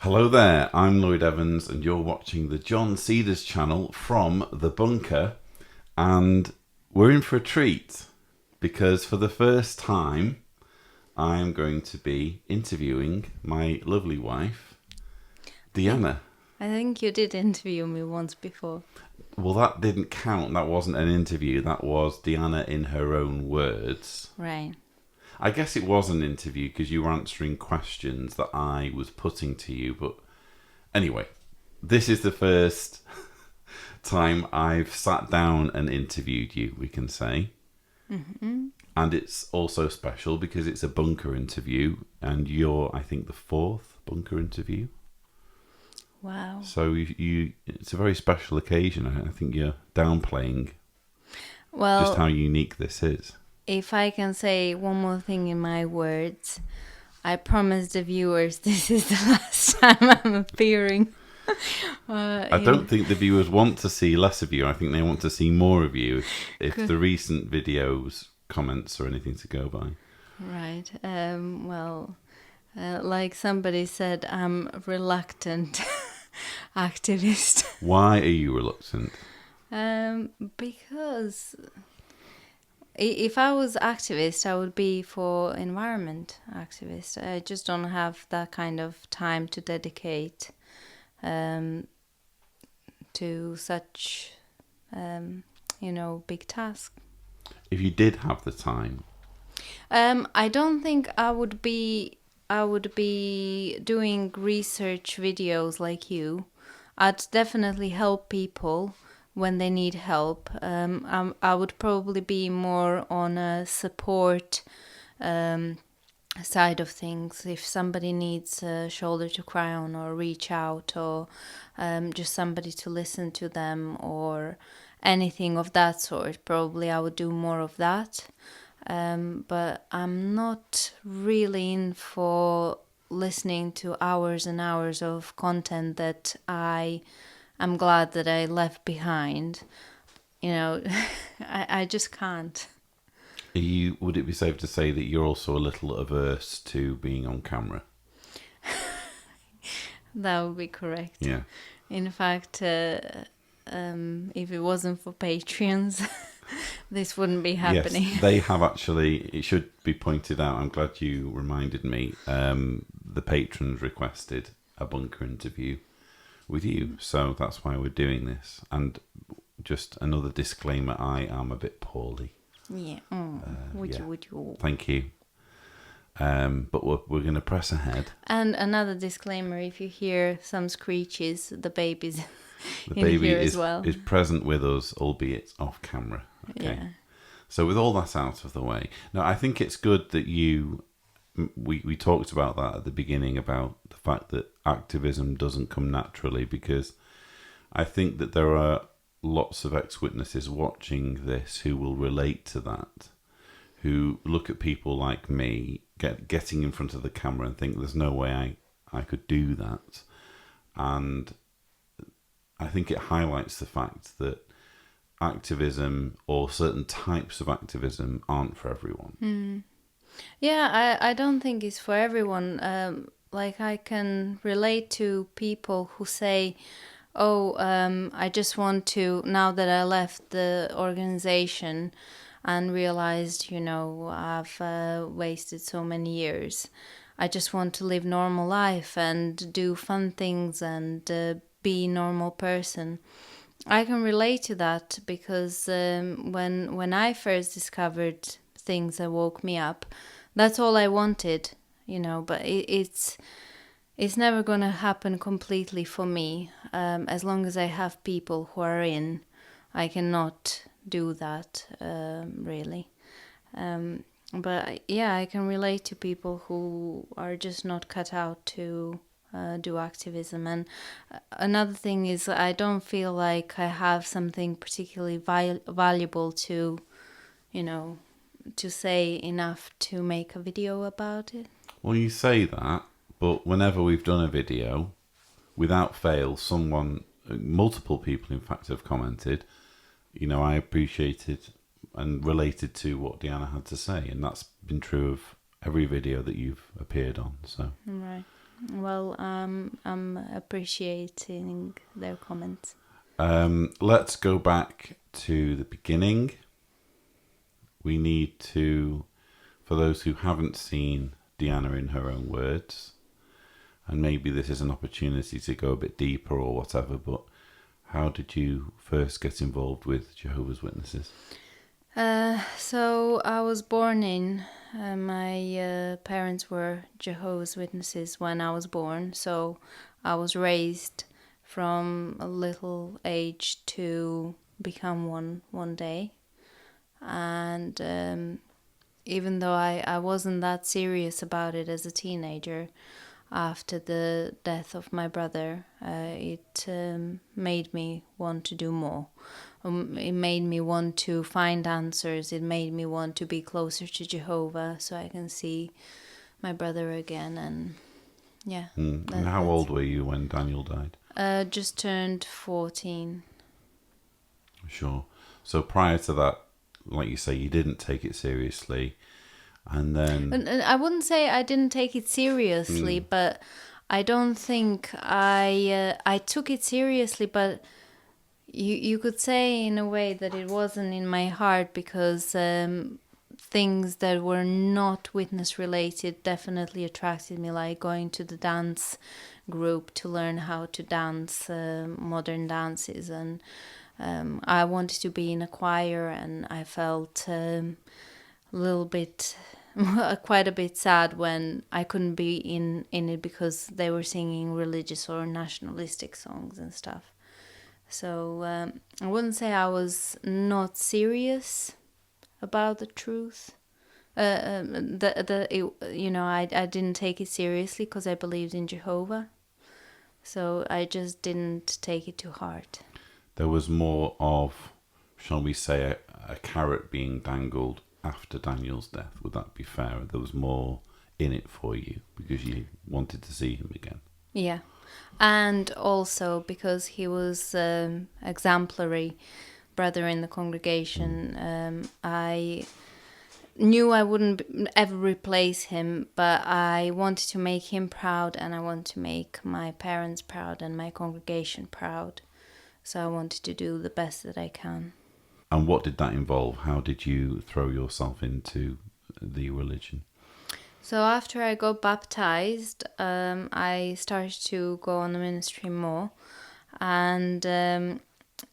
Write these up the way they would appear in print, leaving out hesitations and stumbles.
Hello there, I'm Lloyd Evans and you're watching the John Cedars channel from the bunker, and we're in for a treat because for the first time I'm going to be interviewing my lovely wife, Dijana. I think you did interview me once before. Well, that didn't count. That wasn't an interview. That was Dijana in her own words. Right. I guess it was an interview because you were answering questions that I was putting to you. But anyway, this is the first time I've sat down and interviewed you, we can say. Mm-hmm. And it's also special because it's a bunker interview and you're, I think, the fourth bunker interview. Wow. So it's a very special occasion. I think you're downplaying just how unique this is. If I can say one more thing in my words, I promise the viewers this is the last time I'm appearing. I don't think the viewers want to see less of you. I think they want to see more of you if the recent videos, comments or anything to go by. Right. Like somebody said, I'm a reluctant activist. Why are you reluctant? Because if I was activist, I would be for environment activist. I just don't have that kind of time to dedicate to such, big task. If you did have the time, I don't think I would be doing research videos like you. I'd definitely help people when they need help. I would probably be more on a support side of things. If somebody needs a shoulder to cry on or reach out or just somebody to listen to them or anything of that sort, probably I would do more of that. But I'm not really in for listening to hours and hours of content that I'm glad that I left behind. I just can't. would it be safe to say that you're also a little averse to being on camera? That would be correct. Yeah. In fact, if it wasn't for Patreons, this wouldn't be happening. Yes, they have actually, it should be pointed out, I'm glad you reminded me, the patrons requested a bunker interview with you, so that's why we're doing this. And just another disclaimer, I am a bit poorly. Yeah. Would you? Thank you. But we're going to press ahead. And another disclaimer, if you hear some screeches, the baby's the in baby here is, as well. is present with us, albeit off camera. Okay. Yeah. So with all that out of the way, now I think it's good that we talked about that at the beginning, about the fact that activism doesn't come naturally, because I think that there are lots of ex-witnesses watching this who will relate to that, who look at people like me getting in front of the camera and think there's no way I could do that. And I think it highlights the fact that activism, or certain types of activism, aren't for everyone. Yeah, I don't think it's for everyone. I can relate to people who say, I just want to, now that I left the organization and realized, I've wasted so many years, I just want to live normal life and do fun things and be a normal person. I can relate to that because when I first discovered things that woke me up, that's all I wanted, but it's never going to happen completely for me. As long as I have people who are in, I cannot do that, really. But yeah, I can relate to people who are just not cut out to do activism. And another thing is, I don't feel like I have something particularly valuable to, to say enough to make a video about it. Well, you say that, but whenever we've done a video, without fail, multiple people in fact have commented, I appreciated and related to what Dijana had to say, and that's been true of every video that you've appeared on. So Right. Well, I'm appreciating their comments. Let's go back to the beginning. We need to, for those who haven't seen Dijana in her own words, and maybe this is an opportunity to go a bit deeper or whatever, but how did you first get involved with Jehovah's Witnesses? So I was born in. My parents were Jehovah's Witnesses when I was born. So I was raised from a little age to become one day. And even though I wasn't that serious about it as a teenager, after the death of my brother, it made me want to do more. It made me want to find answers. It made me want to be closer to Jehovah so I can see my brother again. And yeah. And how old were you when Daniel died? Just turned 14. Sure. So prior to that, like you say, you didn't take it seriously. And then... And I wouldn't say I didn't take it seriously, but I don't think I took it seriously, but you could say in a way that it wasn't in my heart because things that were not witness related definitely attracted me, like going to the dance group to learn how to dance modern dances, and I wanted to be in a choir, and I felt a little bit quite a bit sad when I couldn't be in it because they were singing religious or nationalistic songs and stuff. So I wouldn't say I was not serious about the truth. I didn't take it seriously because I believed in Jehovah. So I just didn't take it to heart. There was more of, shall we say, a carrot being dangled after Daniel's death. Would that be fair? There was more in it for you because you wanted to see him again. Yeah. And also because he was exemplary brother in the congregation. I knew I wouldn't ever replace him, but I wanted to make him proud, and I want to make my parents proud and my congregation proud. So I wanted to do the best that I can. And what did that involve? How did you throw yourself into the religion? So after I got baptized, I started to go on the ministry more, and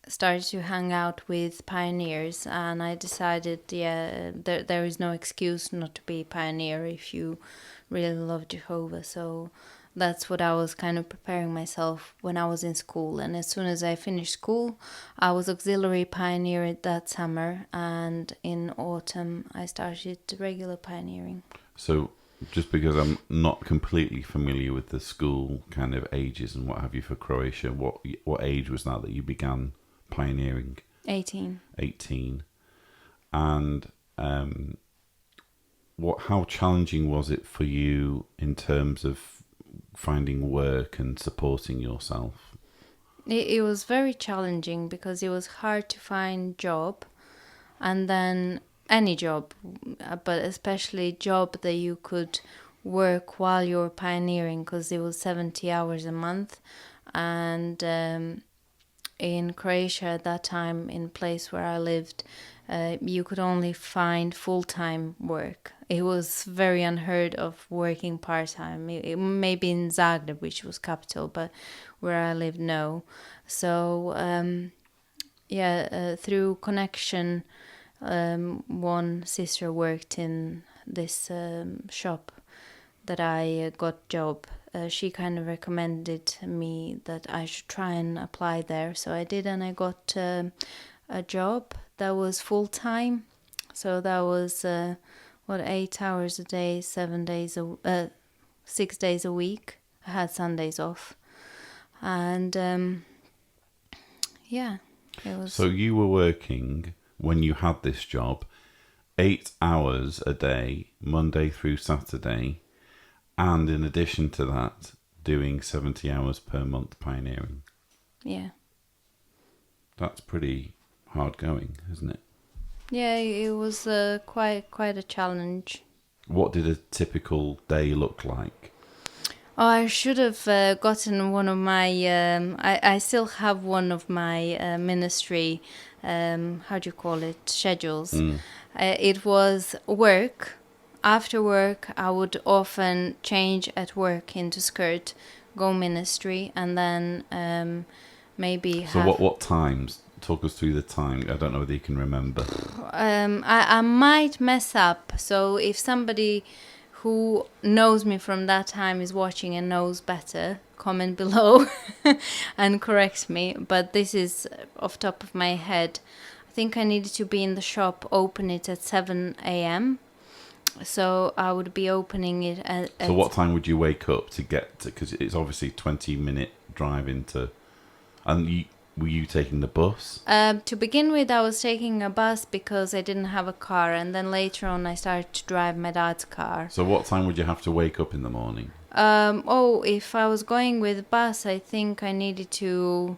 started to hang out with pioneers. And I decided, there is no excuse not to be a pioneer if you really love Jehovah. So that's what I was kind of preparing myself when I was in school. And as soon as I finished school, I was auxiliary pioneer that summer. And in autumn, I started regular pioneering. So just because I'm not completely familiar with the school kind of ages and what have you for Croatia, what age was that you began pioneering? 18. 18. And how challenging was it for you in terms of finding work and supporting yourself? It was very challenging because it was hard to find job, and then any job, but especially job that you could work while you're pioneering, because it was 70 hours a month. And in Croatia at that time, in the place where I lived, you could only find full-time work. It was very unheard of working part-time. Maybe in Zagreb, which was capital, but where I lived, no. So through connection, one sister worked in this shop that I got job. She kind of recommended me that I should try and apply there. So I did, and I got a job that was full-time. So that was 8 hours a day, 6 days a week. I had Sundays off. And it was... So you were working, when you had this job, 8 hours a day, Monday through Saturday, and in addition to that, doing 70 hours per month pioneering. Yeah. That's pretty hard going, isn't it? Yeah, it was quite a challenge. What did a typical day look like? Oh, I should have gotten one of my. I still have one of my ministry. How do you call it? Schedules. It was work. After work, I would often change at work into skirt, go ministry, and then maybe So have. what times? Talk us through the time. I don't know whether you can remember. I might mess up. So if somebody who knows me from that time is watching and knows better, comment below and correct me. But this is off top of my head. I think I needed to be in the shop, open it at 7 a.m. So I would be opening it at. So what time would you wake up to get to? Because it's obviously 20-minute drive into. And were you taking the bus? To begin with, I was taking a bus because I didn't have a car, and then later on, I started to drive my dad's car. So what time would you have to wake up in the morning? If I was going with bus, I think I needed to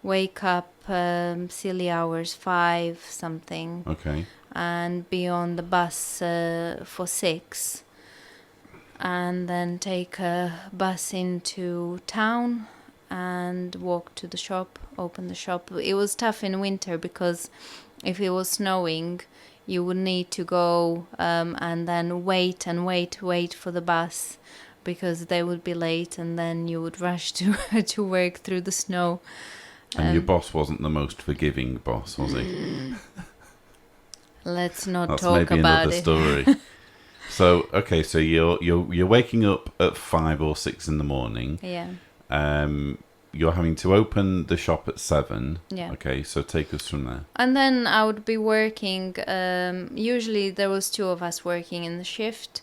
wake up silly hours, 5 something. Okay. And be on the bus for 6. And then take a bus into town and walk to the shop, open the shop. It was tough in winter because if it was snowing, you would need to go and then wait for the bus because they would be late, and then you would rush to work through the snow. And your boss wasn't the most forgiving boss, was he? Let's not That's talk maybe about another it. story. So okay, so you're waking up at 5 or 6 in the morning. Yeah. You're having to open the shop at 7. Yeah. Okay, so take us from there. And then I would be working. Usually there was 2 of us working in the shift,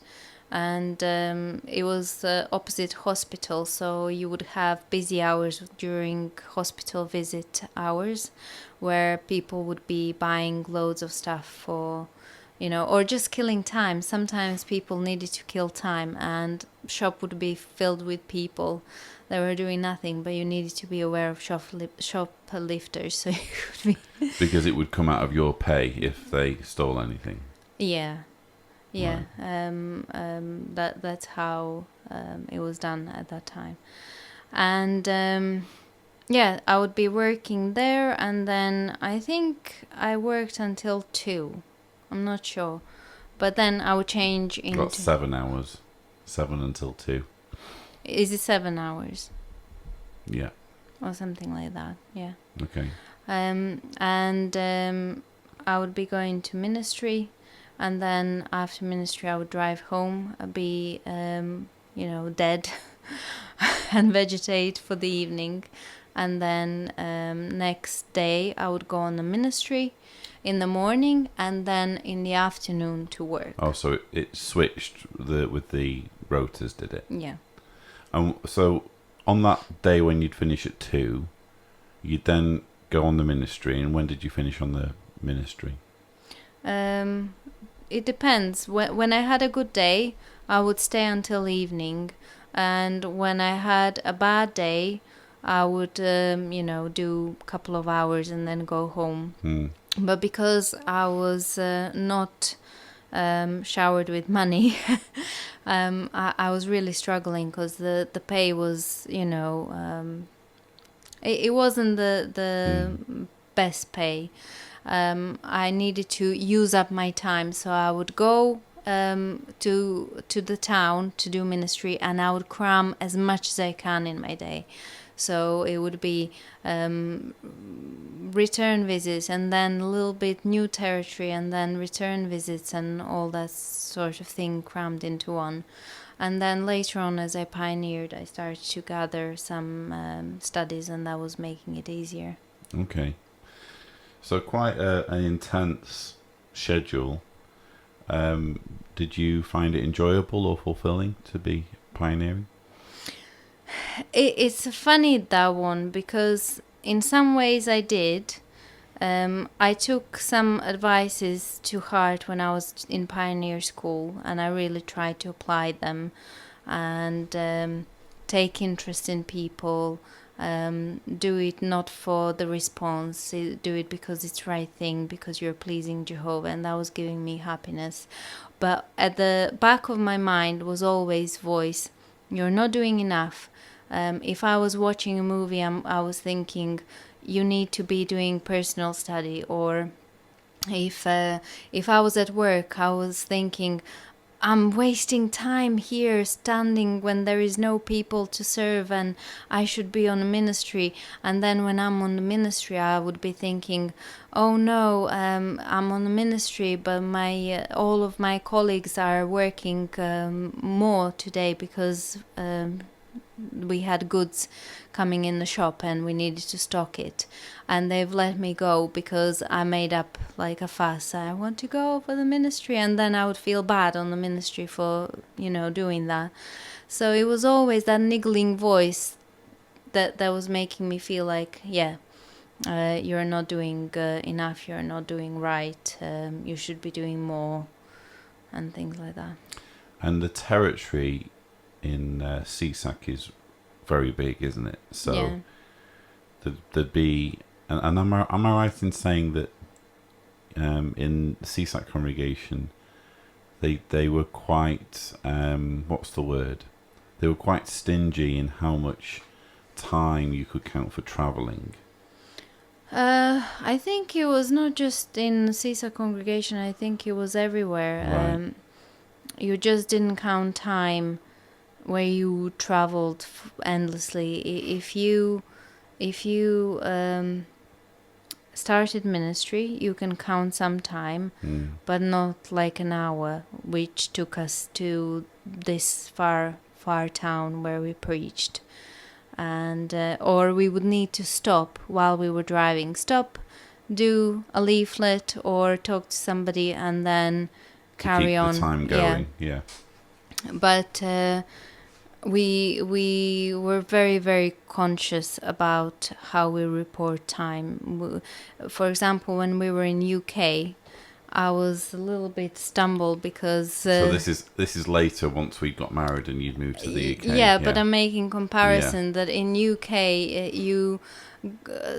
and it was opposite hospital, so you would have busy hours during hospital visit hours, where people would be buying loads of stuff for, or just killing time. Sometimes people needed to kill time, and shop would be filled with people. They were doing nothing, but you needed to be aware of shoplifters, so you could be. Because it would come out of your pay if they stole anything. Yeah. Right. That's how it was done at that time, and I would be working there, and then I think I worked until 2. I'm not sure, but then I would change into. Got 7 hours, 7 until 2. Is it 7 hours? Yeah. Or something like that. Yeah. Okay. I would be going to ministry, and then after ministry I would drive home, be dead and vegetate for the evening, and then next day I would go on the ministry in the morning, and then in the afternoon to work. Oh, so it switched with the rotors, did it? Yeah. So on that day when you'd finish at 2, you'd then go on the ministry. And when did you finish on the ministry? It depends. When I had a good day, I would stay until evening, and when I had a bad day, I would do a couple of hours and then go home. But because I was not showered with money, I was really struggling because the pay was, it wasn't the best pay. I needed to use up my time, so I would go to the town to do ministry, and I would cram as much as I can in my day. So it would be return visits, and then a little bit new territory, and then return visits, and all that sort of thing crammed into one. And then later on, as I pioneered, I started to gather some studies, and that was making it easier. Okay. So quite an intense schedule. Did you find it enjoyable or fulfilling to be pioneering? It's funny, that one, because in some ways I did. I took some advices to heart when I was in pioneer school, and I really tried to apply them and take interest in people. Do it not for the response, do it because it's the right thing, because you're pleasing Jehovah, and that was giving me happiness. But at the back of my mind was always voice, you're not doing enough. If I was watching a movie, I was thinking, you need to be doing personal study. Or if I was at work, I was thinking, I'm wasting time here standing when there is no people to serve, and I should be on a ministry. And then when I'm on the ministry, I would be thinking, oh no, I'm on the ministry, but my all of my colleagues are working more today because we had goods coming in the shop and we needed to stock it, and they've let me go because I made up like a fuss. I want to go for the ministry, and then I would feel bad on the ministry for doing that. So it was always that niggling voice that was making me feel like, you're not doing enough, you're not doing right, you should be doing more, and things like that. And the territory in CSAC is very big, isn't it? So there'd be, and am I right in saying that in the CSAC congregation they were quite what's the word? They were quite stingy in how much time you could count for travelling. I think it was not just in the CSAC congregation. I think it was everywhere. Right. You just didn't count time where you traveled endlessly. If you started ministry, you can count some time, but not like an hour, which took us to this far town where we preached. And or we would need to stop while we were driving. Stop, do a leaflet or talk to somebody, and then carry keep on. The time going, yeah. But we were very, very conscious about how we report time. For example, when we were in UK, I was a little bit stumbled because... so this is later, once we got married and you'd moved to the UK. Yeah, but I'm making comparison that in UK, you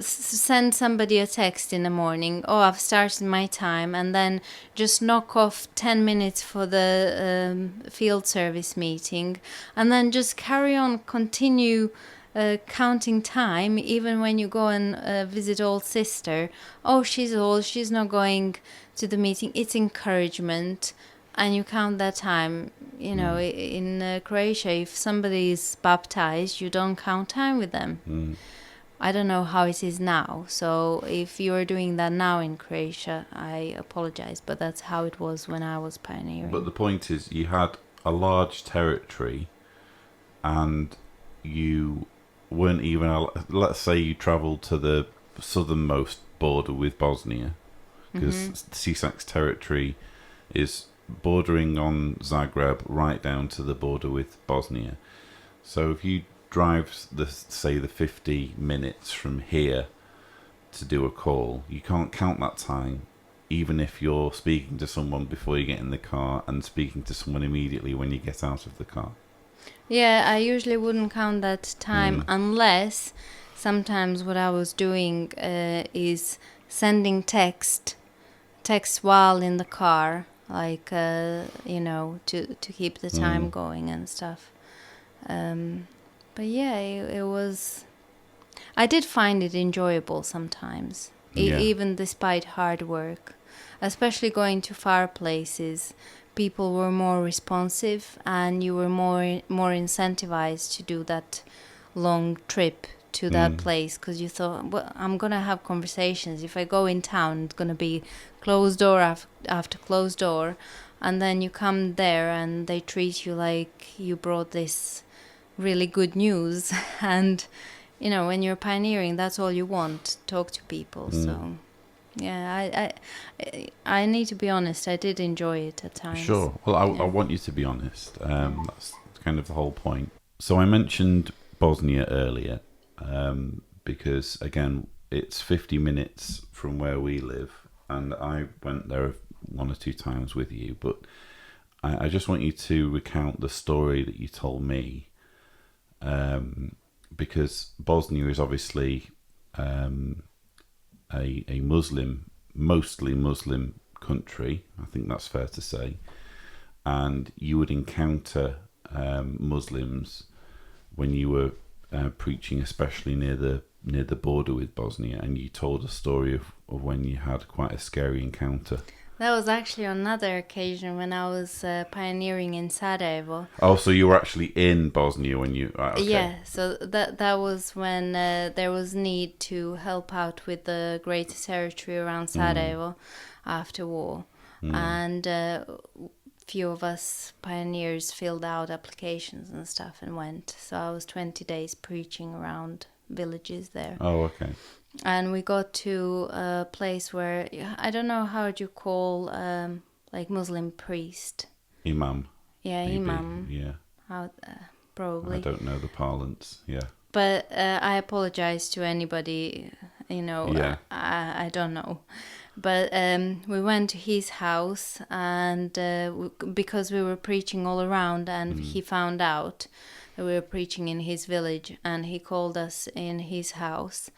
send somebody a text in the morning, oh, I've started my time, and then just knock off 10 minutes for the field service meeting, and then just carry on, continue counting time, even when you go and visit old sister. Oh, she's old, she's not going to the meeting. It's encouragement, and you count that time. In Croatia, if somebody is baptized, you don't count time with them. I don't know how it is now, so if you're doing that now in Croatia, I apologize, but that's how it was when I was pioneering. But the point is, you had a large territory, and you weren't even... let's say you travelled to the southernmost border with Bosnia, because CSAC's territory is bordering on Zagreb right down to the border with Bosnia. So if you drive the 50 minutes from here to do a call, you can't count that time, even if you're speaking to someone before you get in the car and speaking to someone immediately when you get out of the car. Yeah, I usually wouldn't count that time unless sometimes what I was doing is sending text while in the car, like to keep the time going and stuff. But yeah, it was... I did find it enjoyable sometimes, even despite hard work. Especially going to far places, people were more responsive, and you were more incentivized to do that long trip to that place, because you thought, well, I'm going to have conversations. If I go in town, it's going to be closed door after closed door. And then you come there and they treat you like you brought this really good news. And when you're pioneering, that's all you want, talk to people. So yeah, I need to be honest, I did enjoy it at times. Sure. Well, I want you to be honest. That's kind of the whole point. So I mentioned Bosnia earlier because, again, it's 50 minutes from where we live, and I went there one or two times with you, but I just want you to recount the story that you told me, because Bosnia is obviously a mostly Muslim country. I think that's fair to say. And you would encounter Muslims when you were preaching, especially near the border with Bosnia, and you told a story of when you had quite a scary encounter. That was actually another occasion when I was pioneering in Sarajevo. Oh, so you were actually in Bosnia when you... Right, okay. Yeah, so that was when there was need to help out with the greater territory around Sarajevo after war. And few of us pioneers filled out applications and stuff and went. So I was 20 days preaching around villages there. Oh, okay. And we got to a place where, I don't know how you call, like Muslim priest. Imam. Yeah, maybe. Imam. Yeah. How, probably. I don't know the parlance, yeah. But I apologize to anybody, Yeah. I don't know. But we went to his house, and because we were preaching all around, and he found out that we were preaching in his village, and he called us in his house.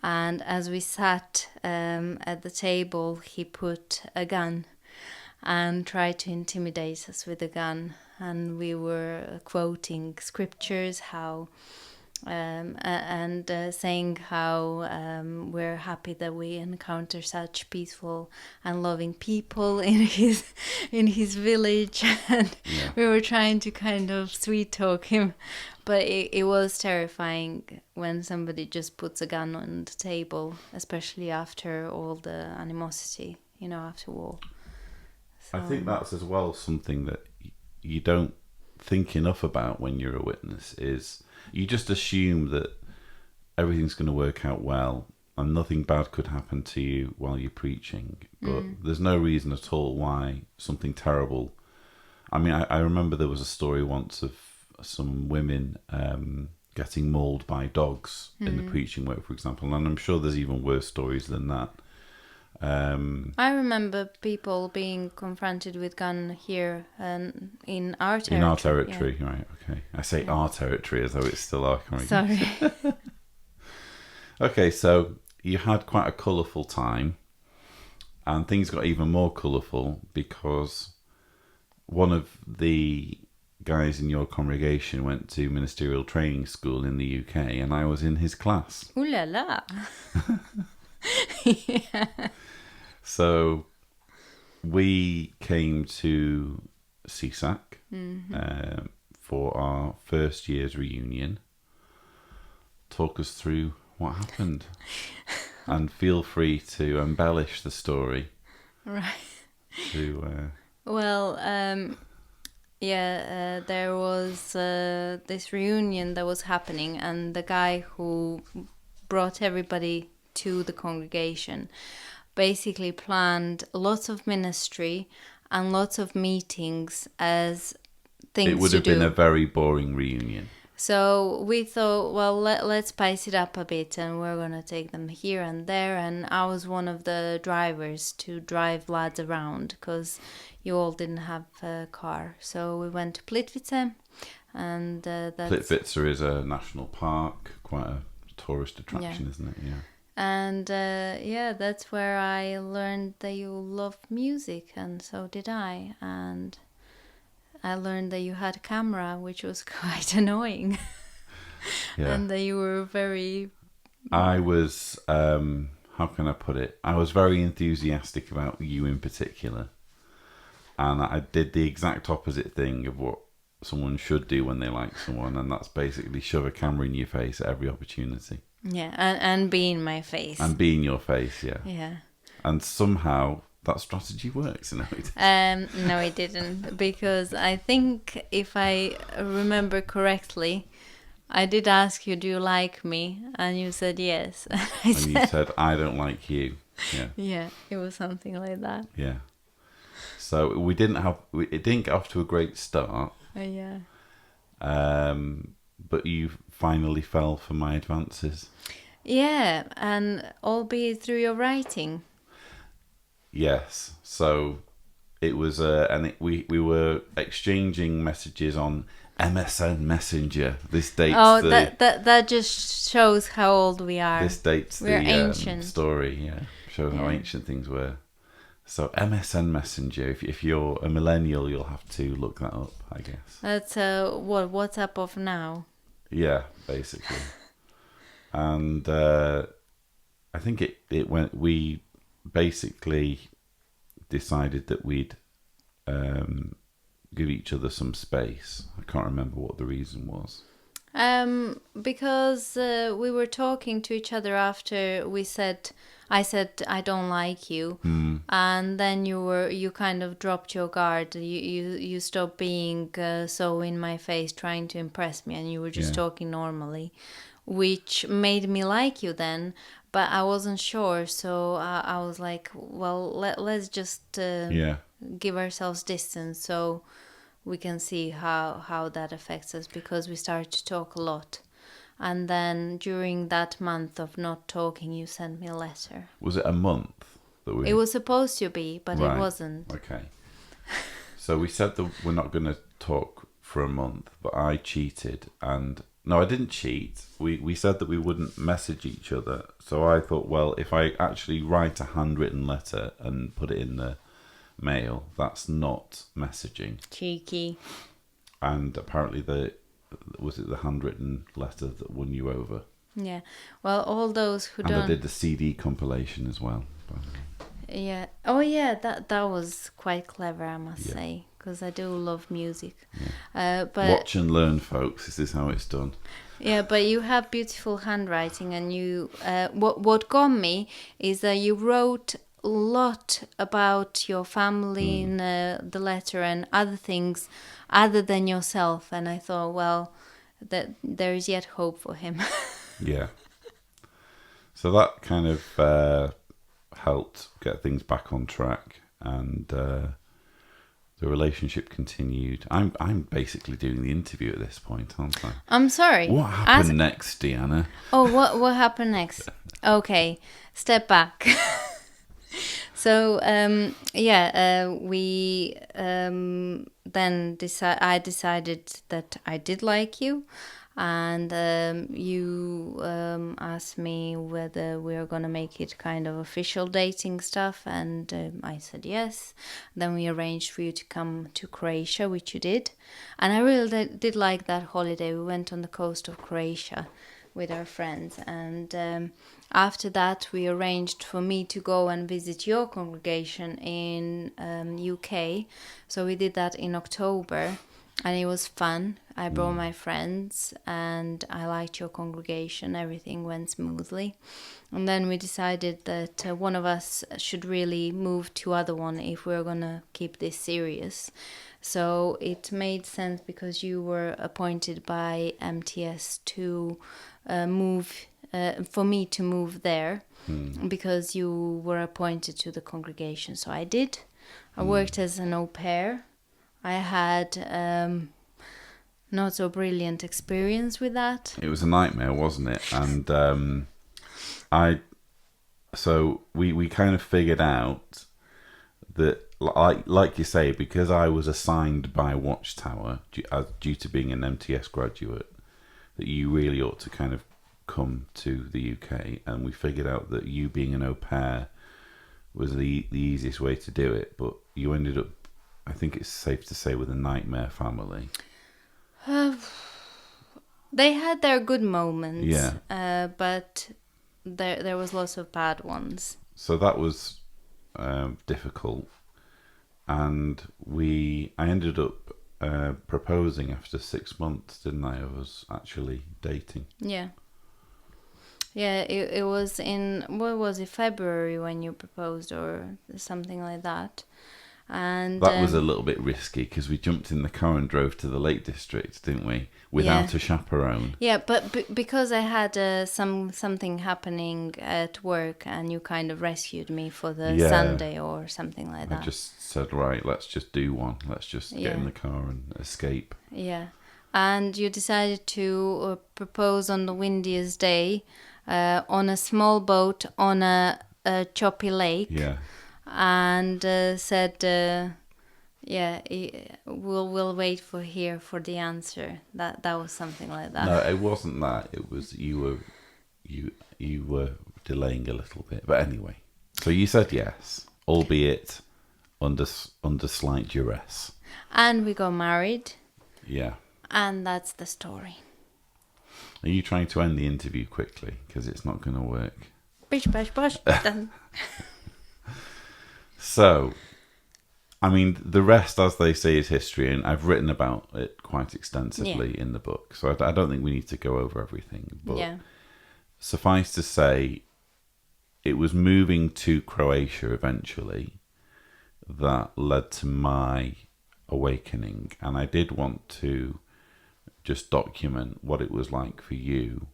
And as we sat at the table, he put a gun and tried to intimidate us with a gun. And we were quoting scriptures, and saying how we're happy that we encounter such peaceful and loving people in his village, and we were trying to kind of sweet talk him, but it was terrifying when somebody just puts a gun on the table, especially after all the animosity, after war. So, I think that's as well something that you don't think enough about when you're a witness, is you just assume that everything's going to work out well and nothing bad could happen to you while you're preaching. But there's no reason at all why something terrible... I mean, I remember there was a story once of some women getting mauled by dogs in the preaching work, for example. And I'm sure there's even worse stories than that. I remember people being confronted with gun here in our territory. In our territory, right, okay. I say our territory as though it's still our congregation. Sorry. Okay, so you had quite a colourful time, and things got even more colourful because one of the guys in your congregation went to ministerial training school in the UK, and I was in his class. Ooh la la. Yeah. So we came to CSAC for our first year's reunion. Talk us through what happened, and feel free to embellish the story. Right. Well, there was this reunion that was happening, and the guy who brought everybody to the congregation basically planned lots of ministry and lots of meetings as things to do. It would have been a very boring reunion. So we thought, well, let's spice it up a bit, and we're going to take them here and there. And I was one of the drivers to drive lads around, because you all didn't have a car. So we went to Plitvice, and Plitvice is a national park, quite a tourist attraction, isn't it? Yeah. And that's where I learned that you love music, and so did I. And I learned that you had a camera, which was quite annoying. Yeah. And that you were very... I was, how can I put it? I was very enthusiastic about you in particular. And I did the exact opposite thing of what someone should do when they like someone, and that's basically shove a camera in your face at every opportunity. Yeah, and be in my face. And be in your face, yeah. Yeah. And somehow that strategy works, no, it No, it didn't, because I think, if I remember correctly, I did ask you, do you like me? And you said yes. You said, I don't like you. Yeah. Yeah, it was something like that. Yeah. So it didn't get off to a great start. Yeah. But you finally fell for my advances. Yeah, and albeit through your writing. Yes. So it was, we were exchanging messages on MSN Messenger. This dates that just shows how old we are. This dates We're the ancient. story. Yeah, shows how ancient things were. So MSN Messenger. If you're a millennial, you'll have to look that up, I guess. That's what WhatsApp of now. Yeah, basically. And I think it went. We basically decided that we'd give each other some space. I can't remember what the reason was. Because we were talking to each other after I said I don't like you, and then you kind of dropped your guard. You stopped being so in my face, trying to impress me, and you were just talking normally, which made me like you then. But I wasn't sure, so I was like, well, let's just give ourselves distance, so we can see how that affects us, because we started to talk a lot. And then during that month of not talking, you sent me a letter. Was it a month that we? It was supposed to be, but Right. it wasn't. Okay. So we said that we're not going to talk for a month, but I cheated, and no, I didn't cheat. We said that we wouldn't message each other. So I thought, well, if I actually write a handwritten letter and put it in the mail, that's not messaging. Cheeky. And apparently was it the handwritten letter that won you over? Yeah. Well, all those who and don't. I did the CD compilation as well, by the way. Yeah. Oh, yeah. That was quite clever, I must say, because I do love music. Yeah. But watch and learn, folks. This is how it's done. Yeah, but you have beautiful handwriting, and you. What got me is that you wrote a lot about your family in the letter and other things other than yourself, and I thought, well, that there is yet hope for him. Yeah. So that kind of helped get things back on track, and the relationship continued. I'm basically doing the interview at this point, aren't I? I'm sorry. What happened next, Dijana? Oh, what happened next? Okay, step back. So we then I decided that I did like you, and you asked me whether we were gonna make it kind of official dating stuff, and I said yes. Then we arranged for you to come to Croatia, which you did, and I really did like that holiday. We went on the coast of Croatia with our friends, and after that we arranged for me to go and visit your congregation in UK. So we did that in October, and it was fun. I brought my friends, and I liked your congregation. Everything went smoothly. And then we decided that one of us should really move to other one if we're gonna keep this serious. So it made sense, because you were appointed by MTS to move, for me to move there, because you were appointed to the congregation. So I did. I worked as an au pair. I had not so brilliant experience with that. It was a nightmare, wasn't it? And so we kind of figured out that, like you say, because I was assigned by Watchtower due to being an MTS graduate, that you really ought to kind of come to the UK. And we figured out that you being an au pair was the easiest way to do it. But you ended up, I think it's safe to say, with a nightmare family. They had their good moments, but there was lots of bad ones. So that was difficult, and I ended up proposing after 6 months, didn't I? I was actually dating. Yeah. It was in, what was it, February when you proposed, or something like that. And that was a little bit risky, because we jumped in the car and drove to the Lake District, didn't we? Without a chaperone. Yeah, but because I had something happening at work, and you kind of rescued me for the Sunday or something like that. I just said, right, let's just do one. Let's just get in the car and escape. Yeah. And you decided to propose on the windiest day on a small boat on a choppy lake. Yeah. And said, we'll wait for the answer. That was something like that. No, it wasn't that. It was you were delaying a little bit. But anyway, so you said yes. albeit under slight duress. And we got married. Yeah. And that's the story. Are you trying to end the interview quickly? Because it's not going to work. Bish, bash, bash. Done. So, I mean, the rest, as they say, is history, and I've written about it quite extensively in the book. So I don't think we need to go over everything. But suffice to say, it was moving to Croatia eventually that led to my awakening. And I did want to just document what it was like for you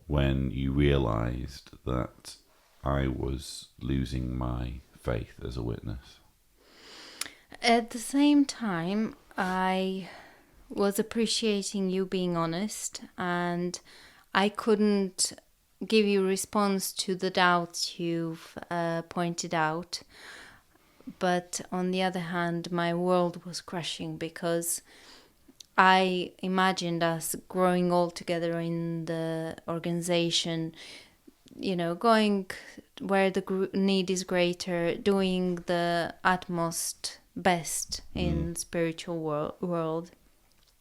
when you realised that I was losing my faith as a witness. At the same time, I was appreciating you being honest, and I couldn't give you response to the doubts you've pointed out. But on the other hand, my world was crashing because I imagined us growing all together in the organization, you know, going where the need is greater, doing the utmost best in spiritual world.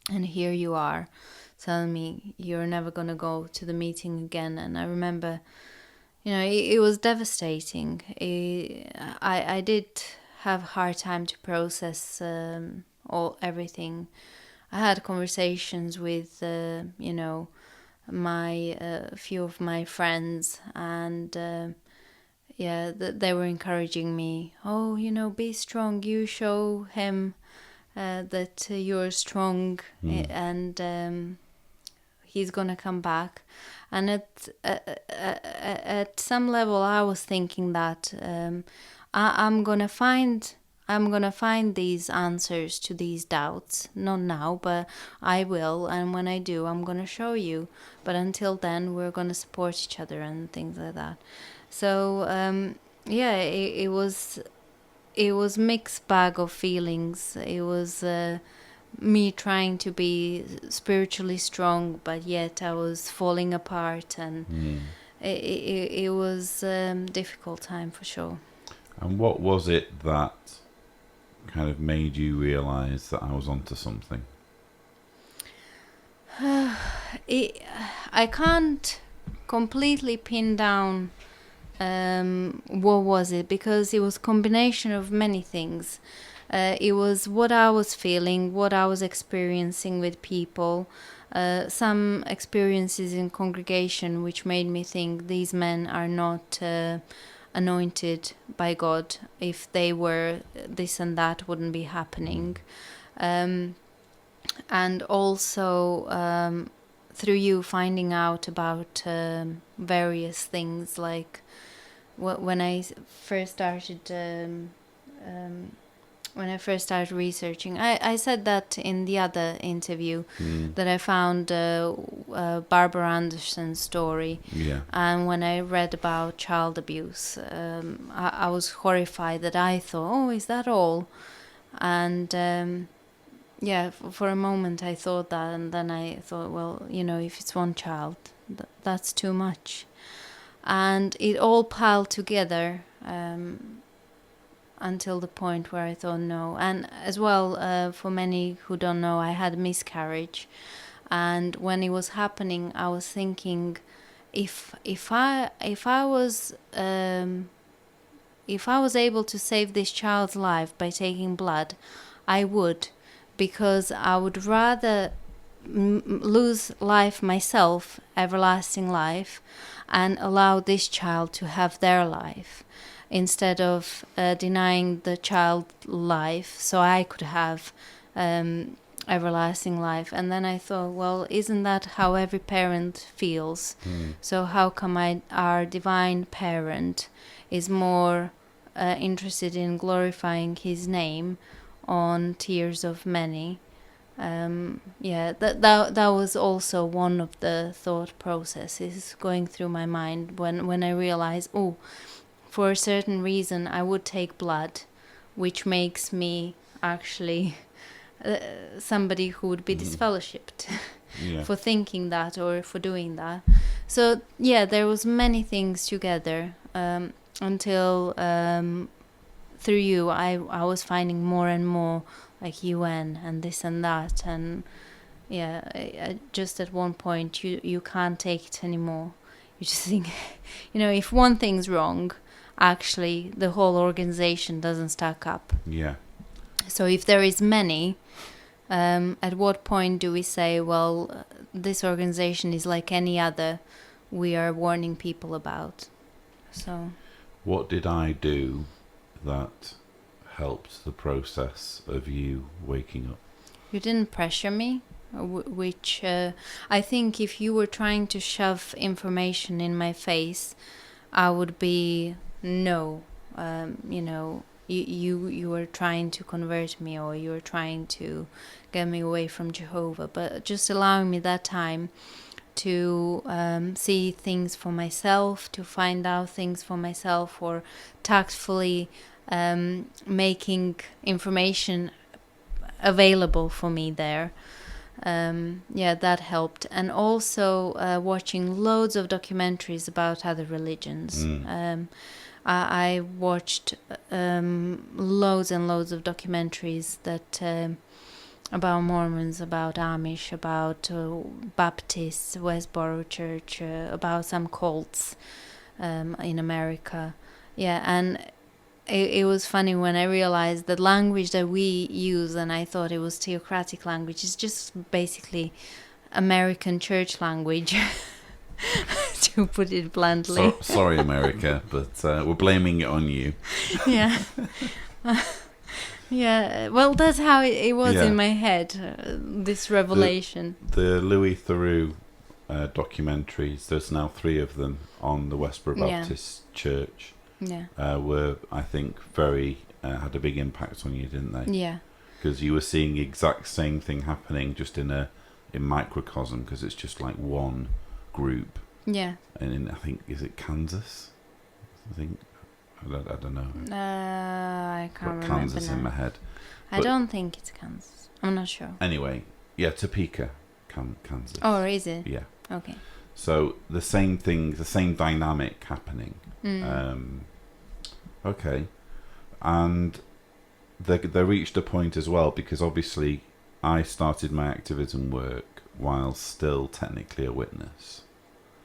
And here you are telling me you're never going to go to the meeting again. And I remember, you know, it was devastating. I did have a hard time to process everything. I had conversations with, you know, my few of my friends, and they were encouraging me. Oh, you know, be strong. You show him that you're strong, and he's gonna come back. And at some level, I was thinking that I'm gonna find these answers to these doubts. Not now, but I will. And when I do, I'm gonna show you. But until then, we're gonna support each other and things like that. So it was mixed bag of feelings. It was me trying to be spiritually strong, but yet I was falling apart, and it was a difficult time for sure. And what was it that kind of made you realise that I was onto something? I can't completely pin down what was it, because it was a combination of many things. It was what I was feeling, what I was experiencing with people, some experiences in congregation which made me think these men are not anointed by God. If they were, this and that wouldn't be happening. And also through you finding out about various things, like when I first started researching, I said that in the other interview that I found Barbara Anderson's story. Yeah. And when I read about child abuse, I was horrified that I thought, oh, is that all? And for a moment I thought that, and then I thought, well, you know, if it's one child, that's too much. And it all piled together until the point where I thought no. And as well, for many who don't know, I had a miscarriage, and when it was happening, I was thinking, if I was able to save this child's life by taking blood, I would, because I would rather lose life myself, everlasting life, and allow this child to have their life, instead of denying the child life so I could have everlasting life. And then I thought, well, isn't that how every parent feels? So how come our divine parent is more interested in glorifying his name on tears of many? That was also one of the thought processes going through my mind when I realized, oh, for a certain reason I would take blood, which makes me actually somebody who would be disfellowshipped for thinking that or for doing that. So there was many things together until through you, I was finding more and more like UN and this and that, and yeah, just at one point you can't take it anymore. You just think, if one thing's wrong, actually the whole organization doesn't stack up. Yeah. So if there is many, at what point do we say, well, this organization is like any other we are warning people about? So what did I do that helped the process of you waking up? You didn't pressure me, which I think if you were trying to shove information in my face, I would be no. You were trying to convert me, or you were trying to get me away from Jehovah. But just allowing me that time to see things for myself, to find out things for myself, or tactfully making information available for me there. That helped. And also watching loads of documentaries about other religions. I watched loads and loads of documentaries that about Mormons, about Amish, about Baptists, Westboro Church, about some cults in America. Yeah, and it was funny when I realized the language that we use, and I thought it was theocratic language, is just basically American church language, to put it bluntly. Sorry, America, but we're blaming it on you. Yeah. Yeah, well, that's how it was in my head, this revelation. The Louis Theroux documentaries, there's now 3 of them on the Westboro Baptist Church. Yeah. Were, I think, very had a big impact on you, didn't they? Yeah. Because you were seeing the exact same thing happening, just in microcosm, because it's just like one group. Yeah. And I think, is it Kansas? I think, I don't know. I can't remember Kansas now. in my head. I don't think it's Kansas. I'm not sure. Anyway, yeah, Topeka, Kansas. Oh, is it? Yeah. Okay. So the same thing, the same dynamic happening. Okay. And they reached a point as well, because obviously I started my activism work while still technically a witness.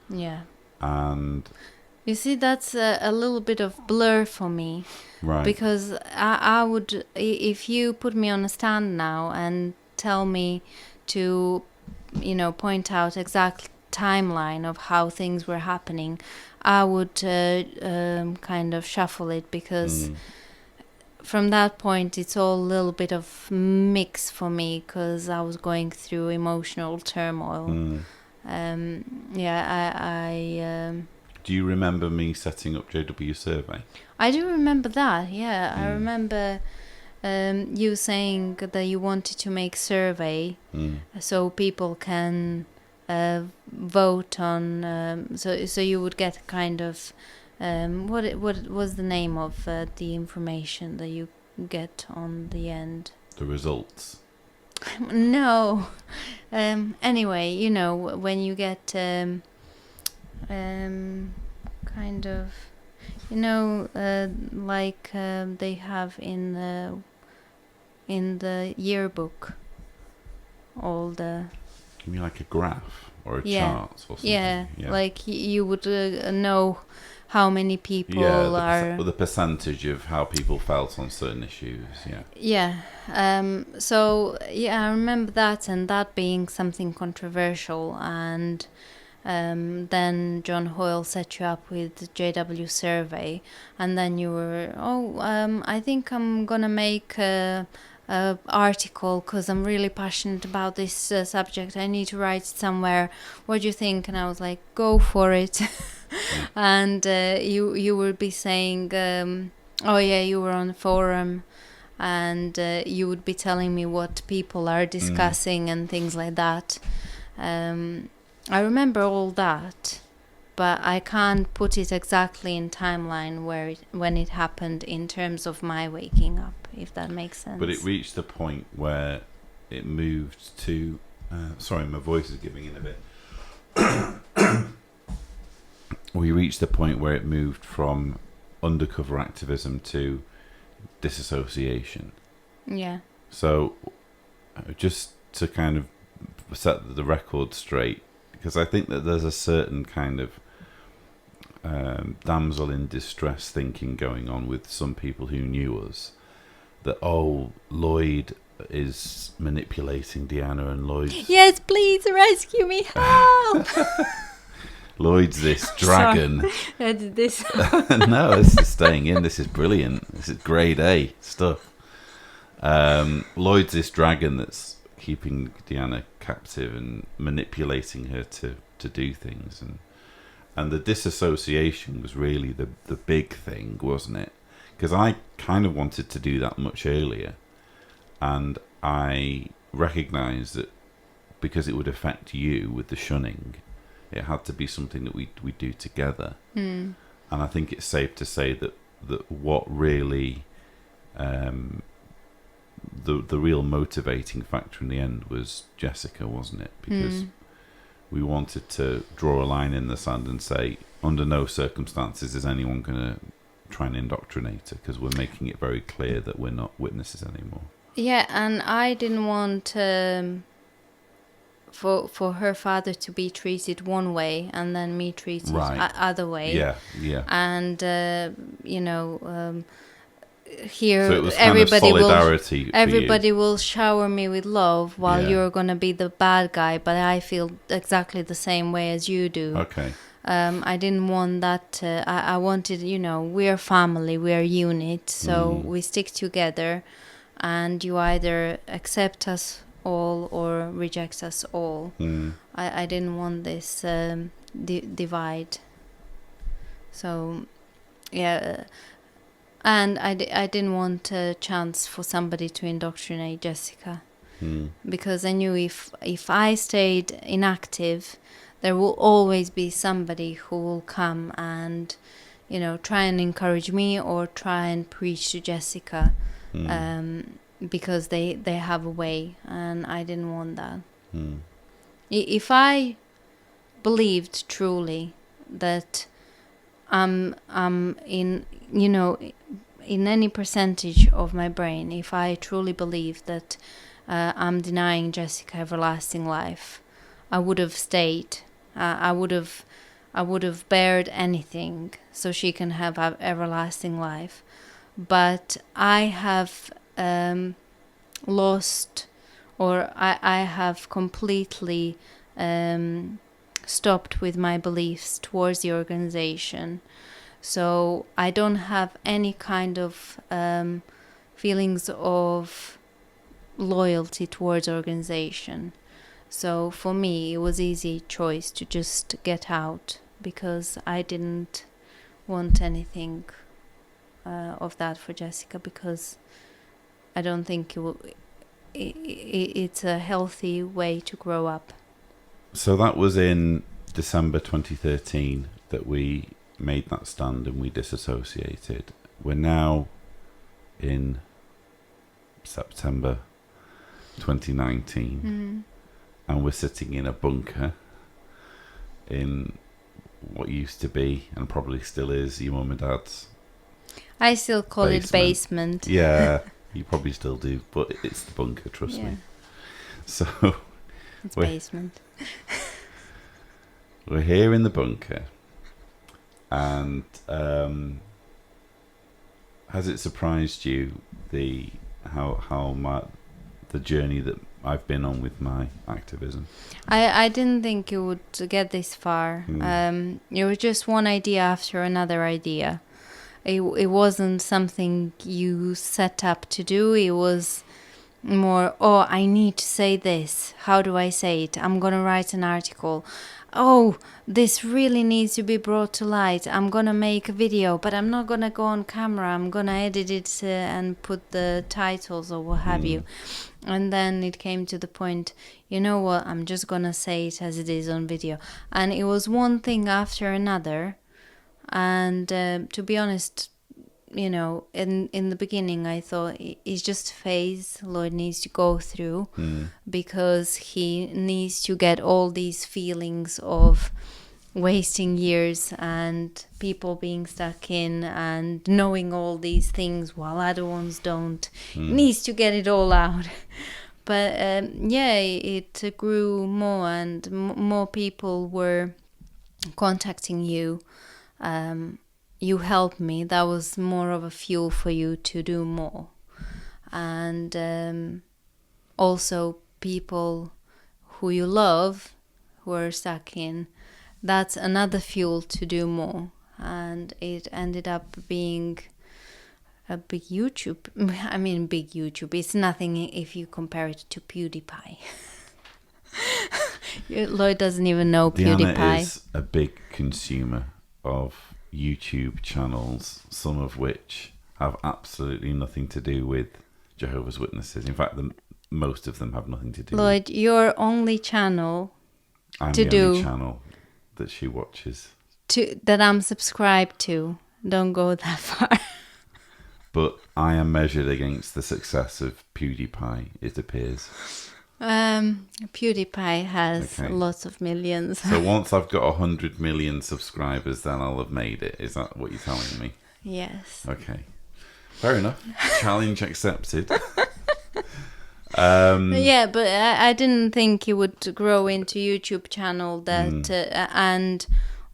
Yeah. And you see, that's a little bit of blur for me. Right. Because I would, if you put me on a stand now and tell me to, point out exact timeline of how things were happening, I would kind of shuffle it, because from that point it's all a little bit of mix for me, because I was going through emotional turmoil. Do you remember me setting up JW Survey? I do remember that, yeah. I remember you saying that you wanted to make survey so people can vote on, so you would get kind of what was the name of the information that you get on the end? The results. No. Anyway, when you get kind of, like they have in the yearbook, all the. You mean like a graph or a chart or something? Yeah, like you would know how many people are. The percentage of how people felt on certain issues. Yeah. Yeah. So I remember that, and that being something controversial, and then John Hoyle set you up with JW Survey, and then you were, I think I'm gonna make a article because I'm really passionate about this subject. I need to write it somewhere. What do you think? And I was like, go for it. And you would be saying, you were on the forum, and you would be telling me what people are discussing and things like that. I remember all that, but I can't put it exactly in timeline when it happened in terms of my waking up, if that makes sense. But it reached the point where it moved to... sorry, my voice is giving in a bit. We reached the point where it moved from undercover activism to disassociation. Yeah. So just to kind of set the record straight, because I think that there's a certain kind of damsel in distress thinking going on with some people who knew us, that Lloyd is manipulating Dijana, and Lloyd's Yes, please rescue me, help! Lloyd's this dragon. Sorry. This. No, this is staying in. This is brilliant. This is grade A stuff. Lloyd's this dragon that's keeping Dijana captive and manipulating her to do things, and the disassociation was really the big thing, wasn't it? Because I kind of wanted to do that much earlier, and I recognised that because it would affect you with the shunning, it had to be something that we do together. And I think it's safe to say that what really the real motivating factor in the end was Jessica, wasn't it? Because we wanted to draw a line in the sand and say, under no circumstances is anyone going to try and indoctrinate her, because we're making it very clear that we're not witnesses anymore. Yeah, and I didn't want for her father to be treated one way and then me treated other way. Yeah. And here so it was everybody will shower me with love while you're gonna be the bad guy, but I feel exactly the same way as you do. Okay. I didn't want that. I wanted, we're family, we're a unit, so we stick together, and you either accept us all or reject us all. I didn't want this divide. So, yeah. And I didn't want a chance for somebody to indoctrinate Jessica, because I knew if I stayed inactive, there will always be somebody who will come and, try and encourage me or try and preach to Jessica, because they have a way, and I didn't want that. If I believed truly that I'm in, in any percentage of my brain, if I truly believe that I'm denying Jessica everlasting life, I would have stayed. I would have bared anything so she can have everlasting life. But I have lost, or I have completely stopped with my beliefs towards the organization. So I don't have any kind of feelings of loyalty towards organization. So for me, it was easy choice to just get out, because I didn't want anything of that for Jessica, because I don't think it's a healthy way to grow up. So that was in December 2013 that we made that stand and we disassociated. We're now in September 2019, and we're sitting in a bunker in what used to be, and probably still is, your mum and dad's. I still call it basement. Yeah, you probably still do, but it's the bunker, trust me. So it's basement. We're here in the bunker, and has it surprised you the journey that I've been on with my activism? I didn't think it would get this far. It was just one idea after another idea. It wasn't something you set up to do. It was more, I need to say this. How do I say it? I'm going to write an article. This really needs to be brought to light. I'm going to make a video, but I'm not going to go on camera. I'm going to edit it and put the titles or what have you. And then it came to the point, you know what, I'm just going to say it as it is on video. And it was one thing after another. And to be honest, in the beginning, I thought it's just a phase Lloyd needs to go through, because he needs to get all these feelings of wasting years and people being stuck in and knowing all these things while other ones don't. Needs to get it all out. But it grew more and more people were contacting you. You helped me. That was more of a fuel for you to do more. And also people who you love who are stuck in, that's another fuel to do more. And it ended up being a big YouTube. I mean, big YouTube. It's nothing if you compare it to PewDiePie. Lloyd doesn't even know PewDiePie. Dijana is a big consumer of YouTube channels, some of which have absolutely nothing to do with Jehovah's Witnesses. In fact, most of them have nothing to do Lloyd, your only channel I'm to the do only channel that she watches. That I'm subscribed to. Don't go that far. But I am measured against the success of PewDiePie, it appears. PewDiePie has Okay. lots of millions. So once I've got 100 million subscribers, then I'll have made it. Is that what you're telling me? Yes. Okay. Fair enough. Challenge accepted. Yeah, but I didn't think it would grow into YouTube channel that and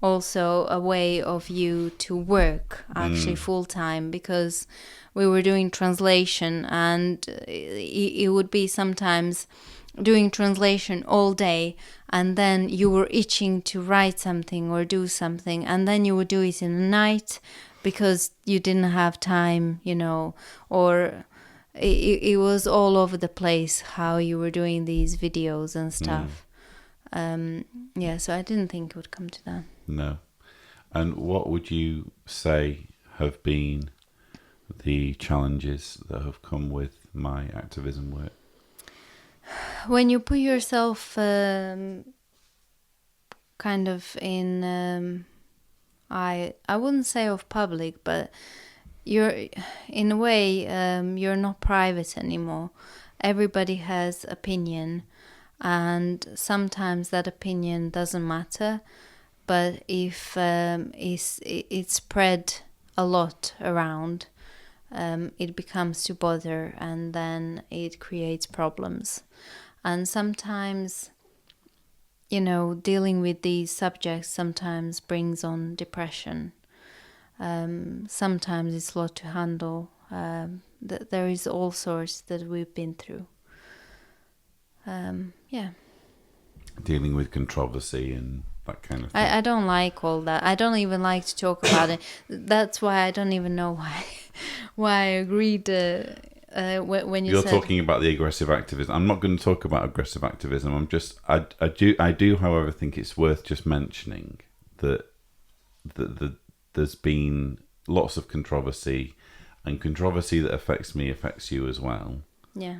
also a way of you to work actually full time, because we were doing translation and it would be sometimes doing translation all day and then you were itching to write something or do something and then you would do it in the night because you didn't have time, or it was all over the place how you were doing these videos and stuff. So I didn't think it would come to that. No. And what would you say have been the challenges that have come with my activism work? When you put yourself kind of in, I wouldn't say of public, but you're in a way you're not private anymore. Everybody has opinion, and sometimes that opinion doesn't matter. But if it's spread a lot around, it becomes to bother, and then it creates problems. And sometimes, dealing with these subjects sometimes brings on depression. Sometimes it's a lot to handle. There is all sorts that we've been through. Dealing with controversy and that kind of thing. I don't like all that. I don't even like to talk about it. That's why I don't even know why I agreed when You're said... talking about the aggressive activism. I'm not going to talk about aggressive activism. I do, however, think it's worth just mentioning that there's been lots of controversy, and controversy that affects me affects you as well. Yeah.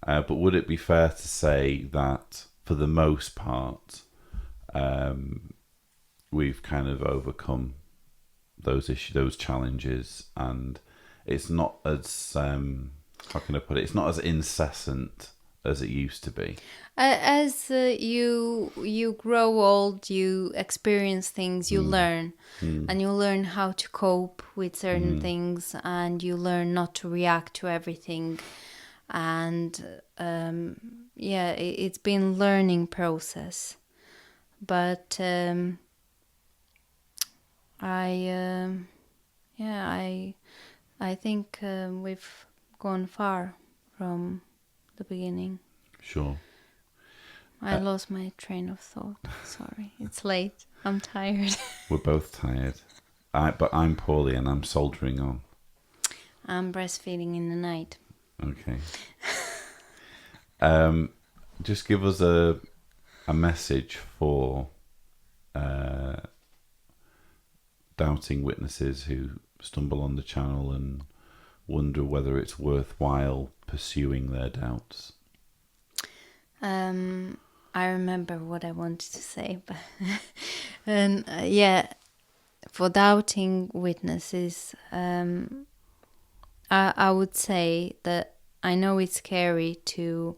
But would it be fair to say that for the most part, we've kind of overcome those issues, those challenges, and it's not as how can I put it? It's not as incessant as it used to be. As you grow old, you experience things, you learn, and you learn how to cope with certain things, and you learn not to react to everything. And it's been learning process. But I think we've gone far from the beginning. Sure. I lost my train of thought. Sorry, it's late. I'm tired. We're both tired. But I'm poorly and I'm soldering on. I'm breastfeeding in the night. Okay. Just give us a message for doubting witnesses who stumble on the channel and wonder whether it's worthwhile pursuing their doubts. I remember what I wanted to say, but and for doubting witnesses, I would say that I know it's scary to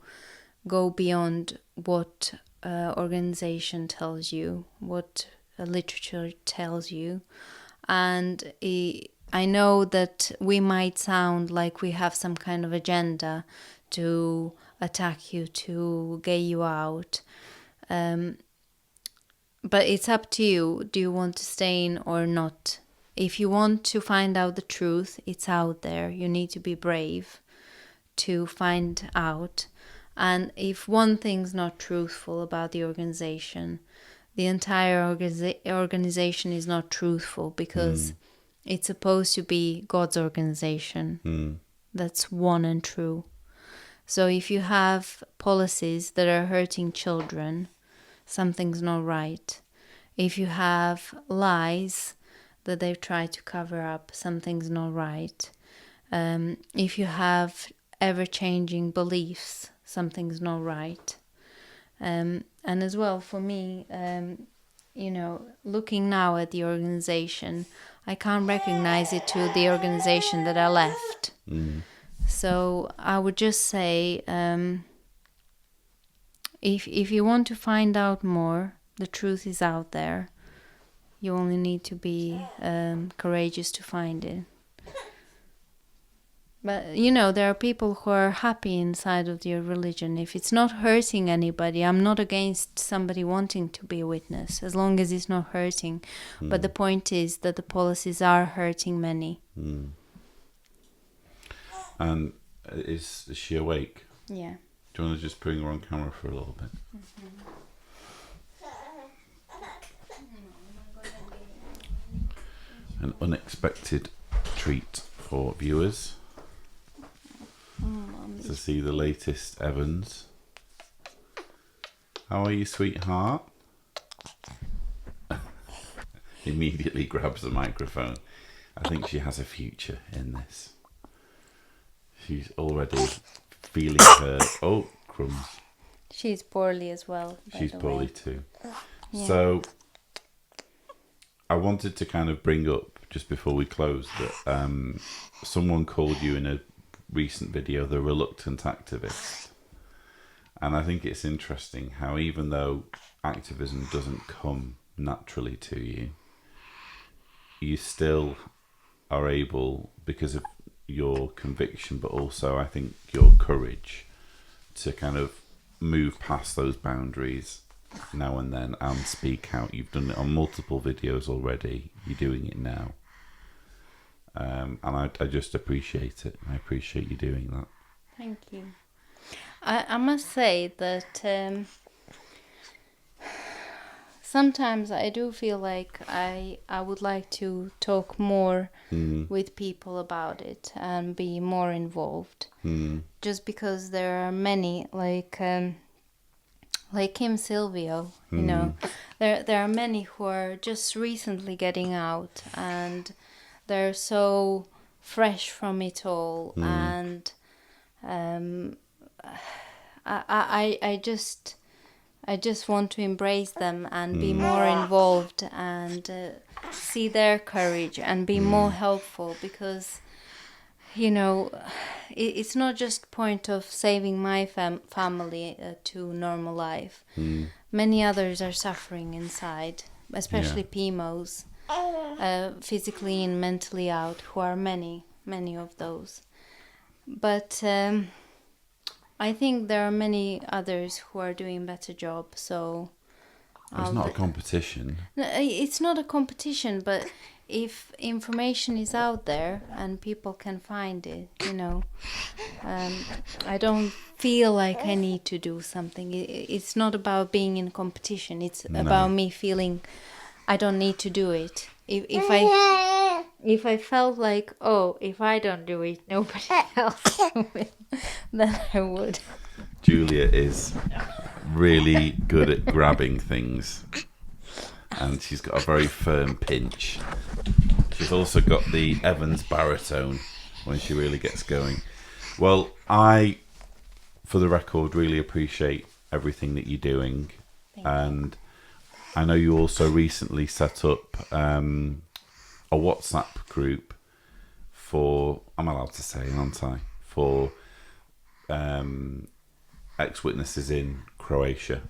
go beyond what organization tells you, what literature tells you. And I know that we might sound like we have some kind of agenda to attack you, to get you out. But it's up to you. Do you want to stay in or not? If you want to find out the truth, it's out there. You need to be brave to find out. And if one thing's not truthful about the organization, the entire organization is not truthful, because it's supposed to be God's organization. That's one and true. So if you have policies that are hurting children, something's not right. If you have lies that they've tried to cover up, something's not right. If you have ever-changing beliefs, something's not right. And as well, for me, looking now at the organization, I can't recognize it to the organization that I left. So I would just say, if you want to find out more, the truth is out there. You only need to be courageous to find it. But, there are people who are happy inside of their religion. If it's not hurting anybody, I'm not against somebody wanting to be a witness, as long as it's not hurting. But the point is that the policies are hurting many. And is she awake? Yeah. Do you want to just bring her on camera for a little bit? An unexpected treat for viewers to see the latest Evans. How are you, sweetheart? Immediately grabs the microphone. I think she has a future in this. She's already feeling her... Oh, crumbs. She's poorly as well. She's poorly too. Yeah. So, I wanted to kind of bring up, just before we close, that someone called you in a recent video the reluctant activist. And I think it's interesting how, even though activism doesn't come naturally to you, you still are able, because of your conviction, but also I think your courage, to kind of move past those boundaries now and then and speak out. You've done it on multiple videos already. You're doing it now. And I just appreciate it. I appreciate you doing that. Thank you. I must say that sometimes I do feel like I would like to talk more with people about it and be more involved. Just because there are many, like Kim Silvio, there are many who are just recently getting out, and they're so fresh from it all, and I just want to embrace them and be more involved and see their courage and be more helpful, because it's not just point of saving my family to normal life. Many others are suffering inside, especially PMOs, physically and mentally out, who are many of those. But I think there are many others who are doing better job, so... It's not a competition. No, it's not a competition, but if information is out there and people can find it, I don't feel like I need to do something. It's not about being in competition. It's about me feeling I don't need to do it. If I felt like, if I don't do it, nobody else will, then I would. Julia is really good at grabbing things, and she's got a very firm pinch. She's also got the Evans baritone when she really gets going. Well, I, for the record, really appreciate everything that you're doing. And I know you also recently set up a WhatsApp group for, I'm allowed to say, aren't I, for ex-witnesses in Croatia,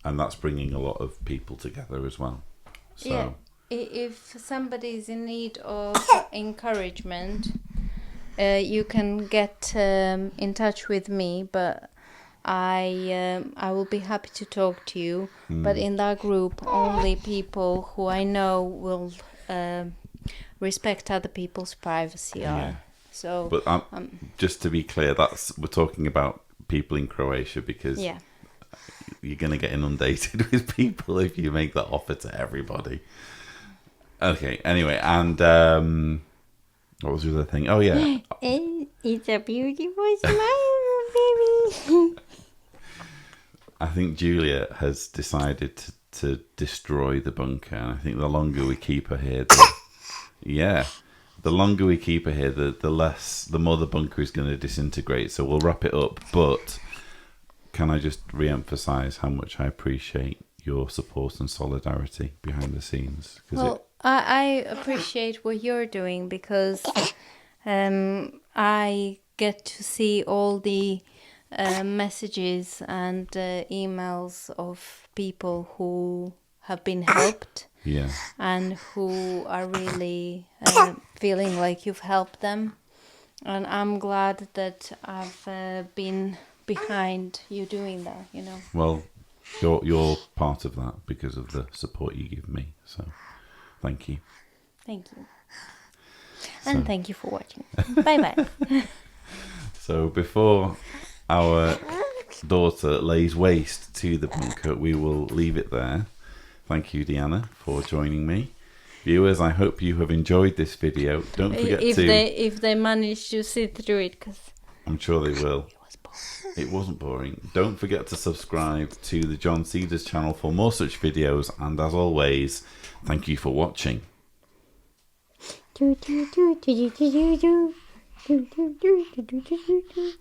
and that's bringing a lot of people together as well. So Yeah. If somebody is in need of encouragement, you can get in touch with me, but I will be happy to talk to you. But in that group, only people who I know will respect other people's privacy are. Yeah. So, But just to be clear, we're talking about people in Croatia, because yeah. you're going to get inundated with people if you make that offer to everybody. Okay, anyway, and what was the other thing? Oh, yeah. It's a beautiful smile, baby. I think Julia has decided to destroy the bunker, and I think the longer we keep her here, the longer we keep her here, the more the bunker is going to disintegrate. So we'll wrap it up, but can I just re-emphasize how much I appreciate your support and solidarity behind the scenes? Well, I appreciate what you're doing, because I get to see all the messages and emails of people who have been helped. Yeah. And who are really feeling like you've helped them. And I'm glad that I've been behind you doing that, you know. Well, you're part of that because of the support you give me. So, thank you. Thank you. And thank you for watching. Bye-bye. So, before our daughter lays waste to the bunker, we will leave it there. Thank you, Dijana, for joining me. Viewers, I hope you have enjoyed this video. Don't forget if they manage to sit through it, because I'm sure they will. it was boring. It wasn't boring. Don't forget to subscribe to the John Cedars channel for more such videos. And as always, thank you for watching. Do do do do do do do do do do do do do do.